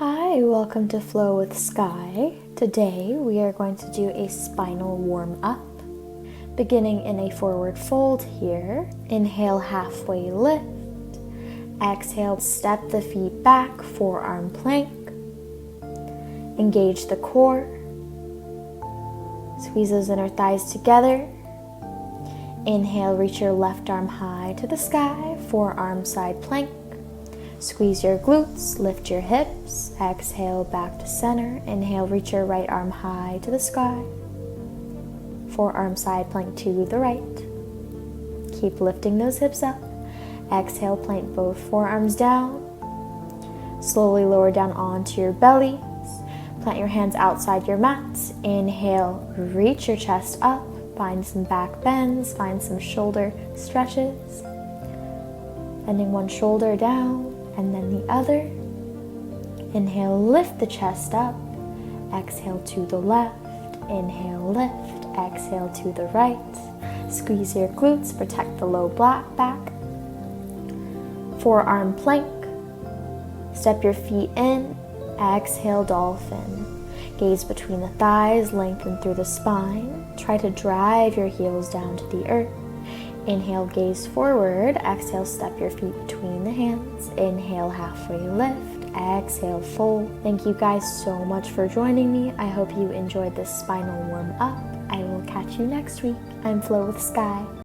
Hi, welcome to Flow with Sky. Today we are going to do a spinal warm up. Beginning in a forward fold here. Inhale, halfway lift. Exhale, step the feet back, forearm plank. Engage the core. Squeeze those inner thighs together. Inhale, reach your left arm high to the sky, forearm side plank. Squeeze your glutes, lift your hips. Exhale, back to center. Inhale, reach your right arm high to the sky. Forearm side plank to the right. Keep lifting those hips up. Exhale, plank both forearms down. Slowly lower down onto your belly. Plant your hands outside your mats. Inhale, reach your chest up. Find some back bends, find some shoulder stretches. Bending one shoulder down and then the other. Inhale, lift the chest up. Exhale to the left. Inhale, lift. Exhale to the right. Squeeze your glutes, protect the low back. Forearm plank. Step your feet in. Exhale, dolphin. Gaze between the thighs, lengthen through the spine. Try to drive your heels down to the earth. Inhale, gaze forward. Exhale, step your feet between the hands. Inhale, halfway lift. Exhale, fold. Thank you guys so much for joining me. I hope you enjoyed this spinal warm up. I will catch you next week. I'm Flow with Sky.